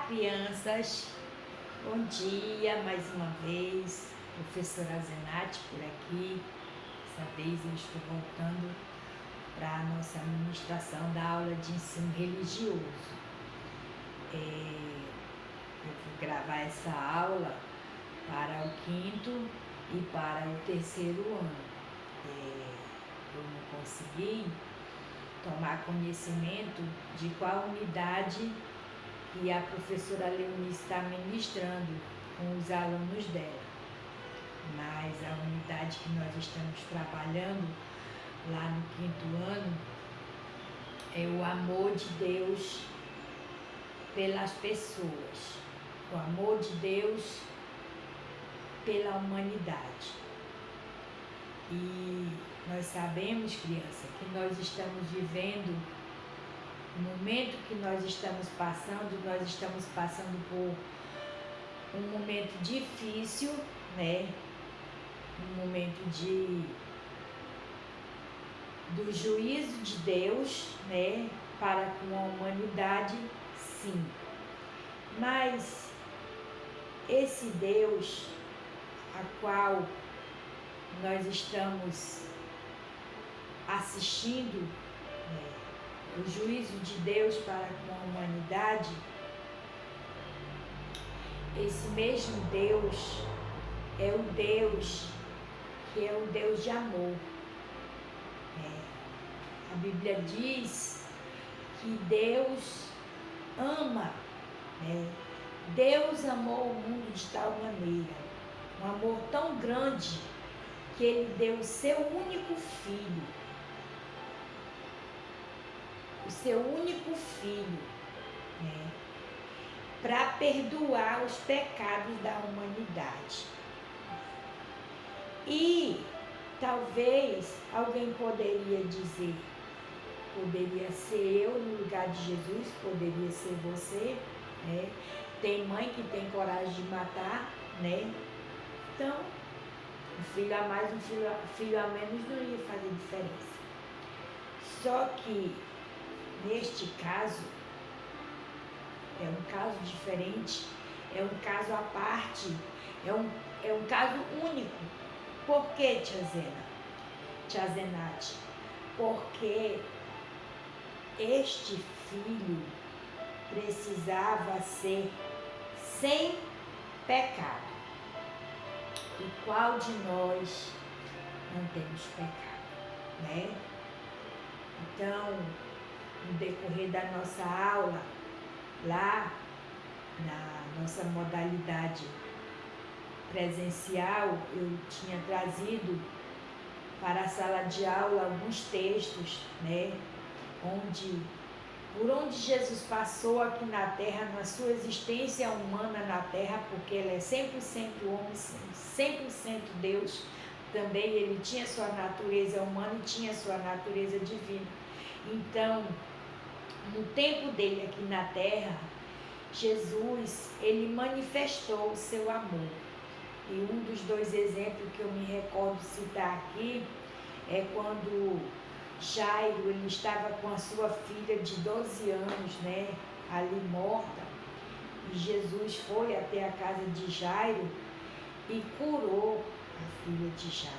Crianças! Bom dia mais uma vez, professora Zenate por aqui. Dessa vez eu estou voltando para a nossa ministração da aula de ensino religioso. Eu vou gravar essa aula para o 5º e para o 3º ano. Eu não consegui tomar conhecimento de qual unidade que a professora Leonice está ministrando com os alunos dela. Mas a unidade que nós estamos trabalhando lá no 5º ano é o amor de Deus pelas pessoas, o amor de Deus pela humanidade. E nós sabemos, criança, que nós estamos vivendo o momento que nós estamos passando por um momento difícil, né? Um momento do juízo de Deus, né? Para com a humanidade, sim. Mas esse Deus a qual nós estamos assistindo, o juízo de Deus para com a humanidade, esse mesmo Deus é o Deus que é o Deus de amor. A Bíblia diz que Deus ama, Deus amou o mundo de tal maneira, um amor tão grande, que Ele deu o seu único filho, para perdoar os pecados da humanidade. E talvez alguém poderia dizer, poderia ser eu no lugar de Jesus, poderia ser você, Tem mãe que tem coragem de matar, Então, um filho a mais, um filho a menos não ia fazer diferença. Só que, neste caso, é um caso diferente, é um caso à parte, é um caso único. Por que, tia Zenate? Porque este filho precisava ser sem pecado. E qual de nós não temos pecado, Então, no decorrer da nossa aula, lá na nossa modalidade presencial, eu tinha trazido para a sala de aula alguns textos, por onde Jesus passou aqui na Terra, na sua existência humana na Terra, porque Ele é 100% homem, 100% Deus. Também Ele tinha sua natureza humana e tinha sua natureza divina. Então, no tempo dele aqui na Terra, Jesus, Ele manifestou o seu amor. E um dos 2 exemplos que eu me recordo citar aqui é quando Jairo, ele estava com a sua filha de 12 anos, ali morta, e Jesus foi até a casa de Jairo e curou a filha de Jairo.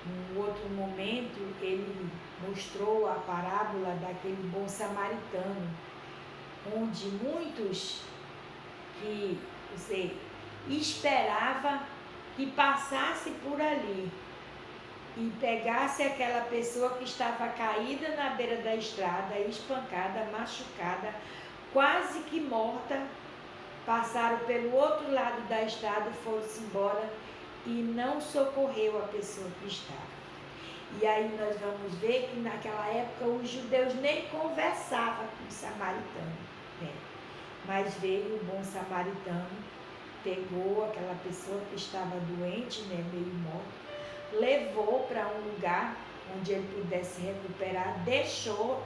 Num outro momento, ele mostrou a parábola daquele bom samaritano, onde muitos que você esperava que passasse por ali e pegasse aquela pessoa que estava caída na beira da estrada, espancada, machucada, quase que morta, passaram pelo outro lado da estrada, foram-se embora e não socorreu a pessoa que estava. E aí nós vamos ver que naquela época os judeus nem conversavam com o samaritano, mas veio o bom samaritano, pegou aquela pessoa que estava doente, meio morta, levou para um lugar onde ele pudesse recuperar, deixou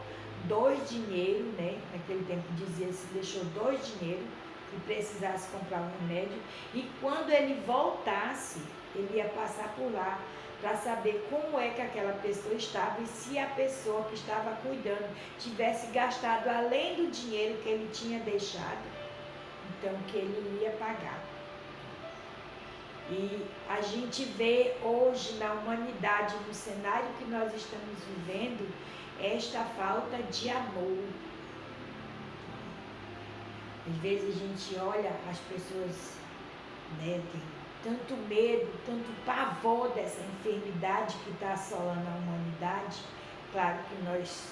2 dinheiros, naquele tempo dizia-se, deixou 2 dinheiros, que precisasse comprar um remédio, e quando ele voltasse, ele ia passar por lá para saber como é que aquela pessoa estava e se a pessoa que estava cuidando tivesse gastado além do dinheiro que ele tinha deixado, então que ele ia pagar. E a gente vê hoje na humanidade, no cenário que nós estamos vivendo, esta falta de amor. Às vezes a gente olha as pessoas, né, tem tanto medo, tanto pavor dessa enfermidade que está assolando a humanidade. Claro que nós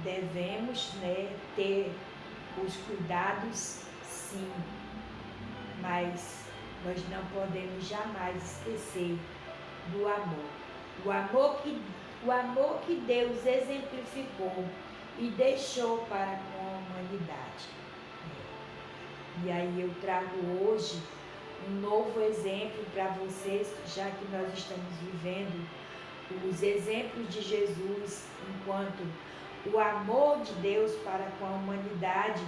devemos, né, ter os cuidados, sim, mas nós não podemos jamais esquecer do amor. O amor que Deus exemplificou e deixou para com a humanidade. E aí eu trago hoje um novo exemplo para vocês, já que nós estamos vivendo os exemplos de Jesus enquanto o amor de Deus para com a humanidade.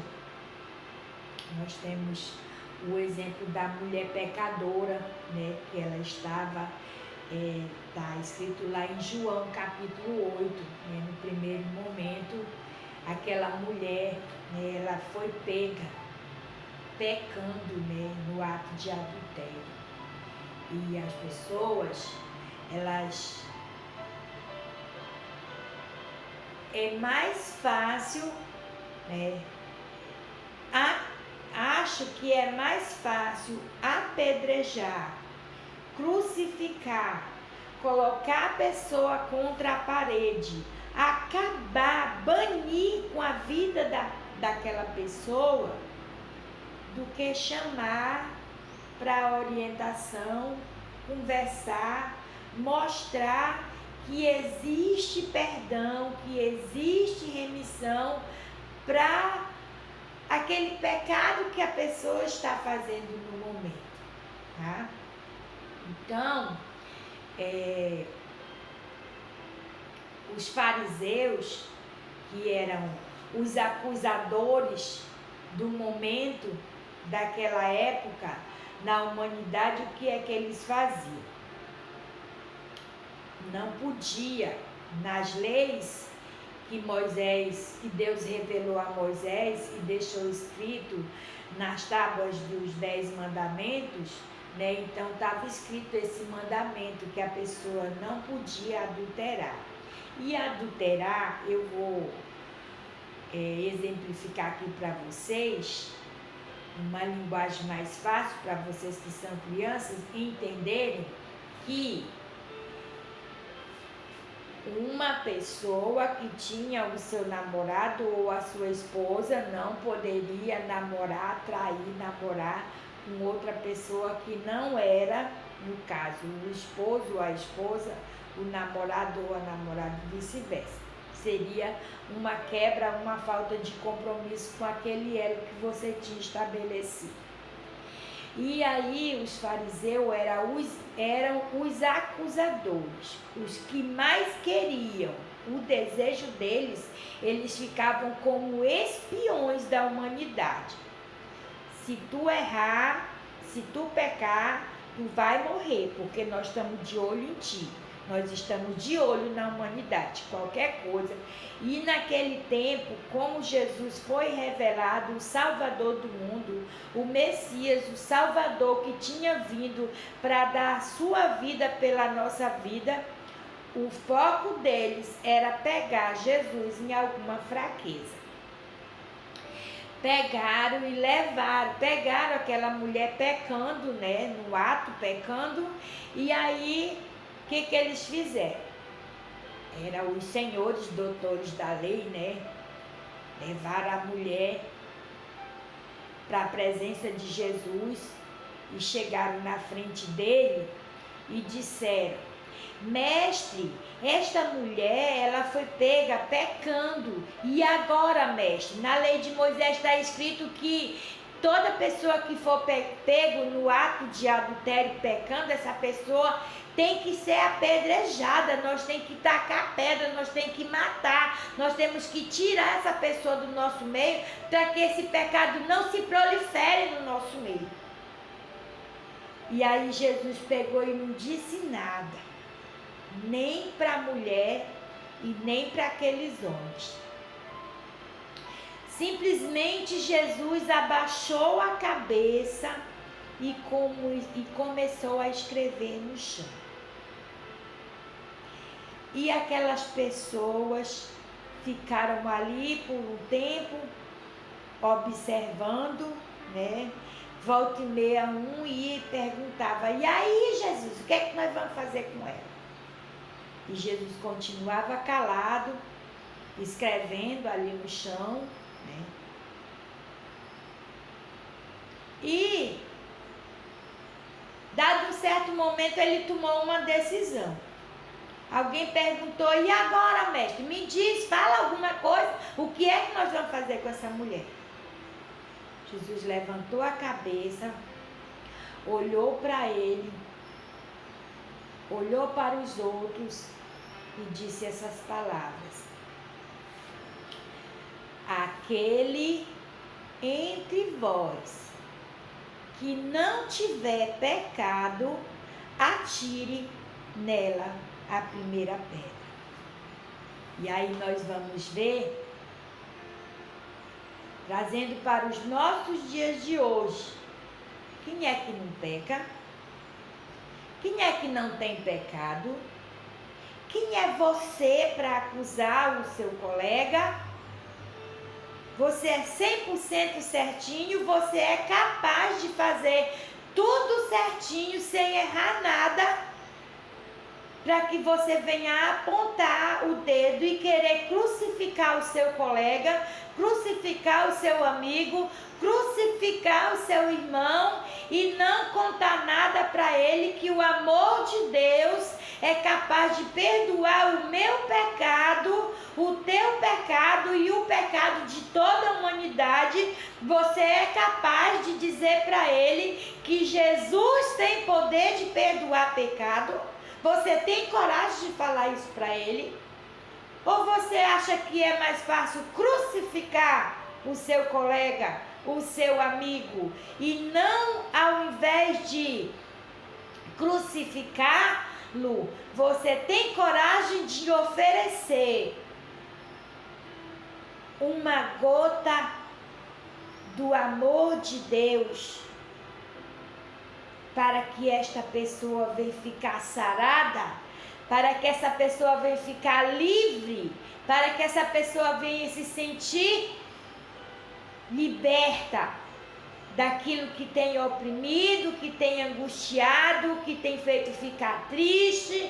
Nós temos o exemplo da mulher pecadora, né, que ela estava, está escrito lá em João capítulo 8, né, no primeiro momento, aquela mulher, né, ela foi pecando, né, no ato de adultério. E as pessoas, elas... É mais fácil, né, acho que é mais fácil apedrejar, crucificar, colocar a pessoa contra a parede, acabar, banir com a vida daquela pessoa, do que chamar para orientação, conversar, mostrar que existe perdão, que existe remissão para aquele pecado que a pessoa está fazendo no momento, tá? Então, os fariseus, que eram os acusadores do momento, daquela época, na humanidade, o que é que eles faziam? Não podia, nas leis que Deus revelou a Moisés e deixou escrito nas tábuas dos 10 mandamentos, né? Então estava escrito esse mandamento que a pessoa não podia adulterar. E adulterar, eu vou exemplificar aqui para vocês, uma linguagem mais fácil para vocês que são crianças entenderem, que uma pessoa que tinha o seu namorado ou a sua esposa não poderia namorar com outra pessoa que não era, no caso, o esposo ou a esposa, o namorado ou a namorada, vice-versa. Seria uma quebra, uma falta de compromisso com aquele elo que você tinha estabelecido. E aí os fariseus eram os acusadores, os que mais queriam o desejo deles. Eles ficavam como espiões da humanidade. Se tu errar, se tu pecar, tu vai morrer, porque nós estamos de olho em ti. Nós estamos de olho na humanidade, qualquer coisa. E naquele tempo, como Jesus foi revelado, o Salvador do mundo, o Messias, o Salvador que tinha vindo para dar a sua vida pela nossa vida, o foco deles era pegar Jesus em alguma fraqueza. Pegaram e pegaram aquela mulher pecando, né, no ato, pecando, e aí... O que eles fizeram? Eram os senhores doutores da lei, né? Levaram a mulher para a presença de Jesus e chegaram na frente dele e disseram: mestre, esta mulher, ela foi pega pecando. E agora, mestre, na lei de Moisés está escrito que toda pessoa que for pego no ato de adultério pecando, essa pessoa tem que ser apedrejada, nós temos que tacar pedra, nós temos que matar, nós temos que tirar essa pessoa do nosso meio para que esse pecado não se prolifere no nosso meio. E aí Jesus pegou e não disse nada. nem para a mulher e nem para aqueles homens. Simplesmente Jesus abaixou a cabeça e começou a escrever no chão. E aquelas pessoas ficaram ali por um tempo, observando, né? Volta e meia ia e perguntava: e aí, Jesus, o que é que nós vamos fazer com ela? E Jesus continuava calado, escrevendo ali no chão, né? E, dado um certo momento, ele tomou uma decisão. Alguém perguntou: e agora, mestre? Me diz, fala alguma coisa. O que é que nós vamos fazer com essa mulher? Jesus levantou a cabeça, olhou para ele, olhou para os outros e disse essas palavras: aquele entre vós que não tiver pecado, atire nela a primeira pedra. E aí nós vamos ver, trazendo para os nossos dias de hoje, quem é que não peca? Quem é que não tem pecado? Quem é você para acusar o seu colega? Você é 100% certinho, você é capaz de fazer tudo certinho, sem errar nada, para que você venha apontar o dedo e querer crucificar o seu colega, crucificar o seu amigo, crucificar o seu irmão e não contar nada para ele que o amor de Deus é capaz de perdoar o meu pecado, o teu pecado e o pecado de toda a humanidade. Você é capaz de dizer para ele que Jesus tem poder de perdoar pecado? Você tem coragem de falar isso para ele? Ou você acha que é mais fácil crucificar o seu colega, o seu amigo, e não, ao invés de crucificá-lo, você tem coragem de oferecer uma gota do amor de Deus para que esta pessoa venha ficar sarada, para que essa pessoa venha ficar livre, para que essa pessoa venha se sentir liberta daquilo que tem oprimido, que tem angustiado, que tem feito ficar triste,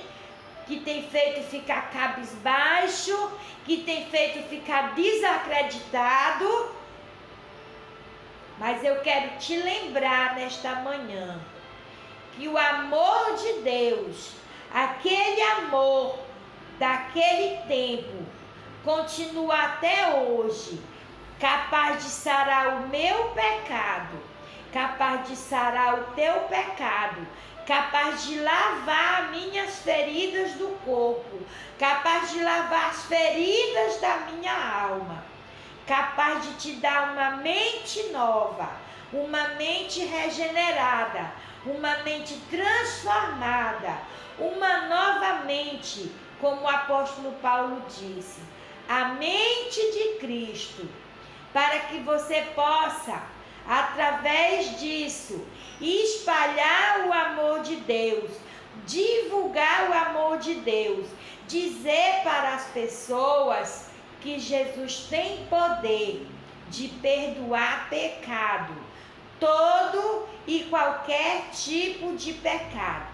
que tem feito ficar cabisbaixo, que tem feito ficar desacreditado. Mas eu quero te lembrar nesta manhã que o amor de Deus, aquele amor daquele tempo, continua até hoje, capaz de sarar o meu pecado, capaz de sarar o teu pecado, capaz de lavar minhas feridas do corpo, capaz de lavar as feridas da minha alma, capaz de te dar uma mente nova, uma mente regenerada, uma mente transformada, uma nova mente, como o apóstolo Paulo disse, a mente de Cristo, para que você possa, através disso, espalhar o amor de Deus, divulgar o amor de Deus, dizer para as pessoas que Jesus tem poder de perdoar pecado, todo e qualquer tipo de pecado,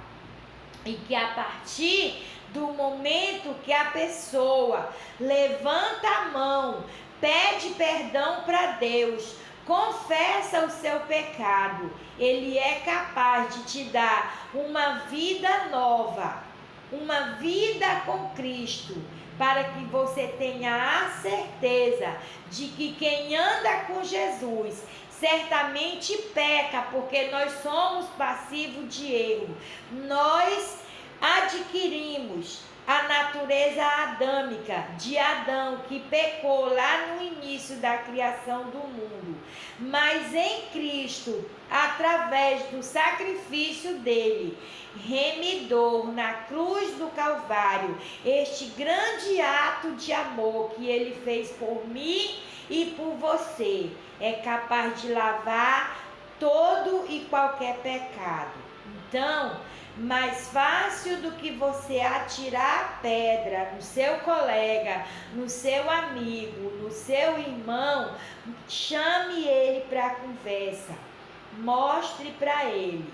e que a partir do momento que a pessoa levanta a mão, pede perdão para Deus, confessa o seu pecado, Ele é capaz de te dar uma vida nova, uma vida com Cristo, para que você tenha a certeza de que quem anda com Jesus certamente peca, porque nós somos passivos de erro. Nós adquirimos a natureza adâmica de Adão, que pecou lá no início da criação do mundo. Mas em Cristo, através do sacrifício dele, remidor na cruz do Calvário, este grande ato de amor que ele fez por mim e por você, é capaz de lavar todo e qualquer pecado. Então, mais fácil do que você atirar a pedra no seu colega, no seu amigo, no seu irmão, chame ele para a conversa. Mostre para ele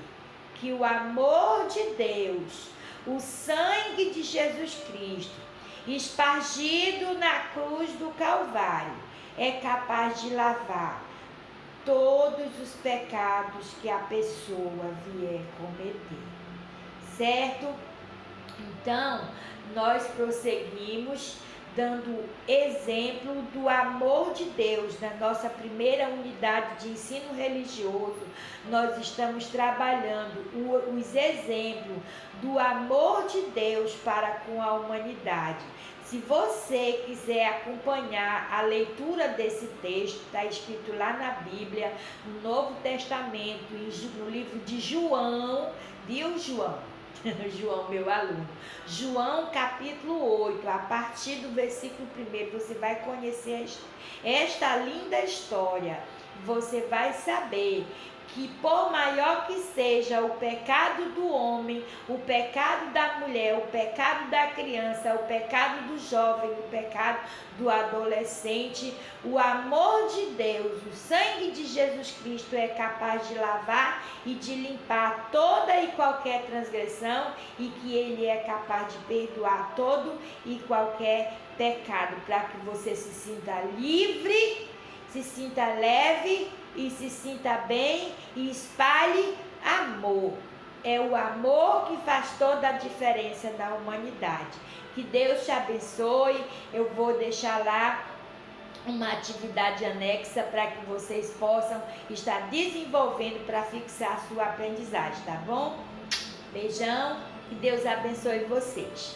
que o amor de Deus, o sangue de Jesus Cristo, espargido na cruz do Calvário, é capaz de lavar todos os pecados que a pessoa vier cometer. Certo? Então, nós prosseguimos dando exemplo do amor de Deus. Na nossa primeira unidade de ensino religioso, nós estamos trabalhando os exemplos do amor de Deus para com a humanidade. Se você quiser acompanhar a leitura desse texto, está escrito lá na Bíblia, no Novo Testamento, no livro de João, viu, João? João, meu aluno. João capítulo 8, a partir do versículo 1, você vai conhecer esta linda história. Você vai saber que por maior que seja o pecado do homem, o pecado da mulher, o pecado da criança, o pecado do jovem, o pecado do adolescente, o amor de Deus, o sangue de Jesus Cristo é capaz de lavar e de limpar toda e qualquer transgressão, e que ele é capaz de perdoar todo e qualquer pecado, para que você se sinta livre, se sinta leve e se sinta bem e espalhe amor. É o amor que faz toda a diferença na humanidade. Que Deus te abençoe. Eu vou deixar lá uma atividade anexa para que vocês possam estar desenvolvendo para fixar a sua aprendizagem, tá bom? Beijão, que Deus abençoe vocês.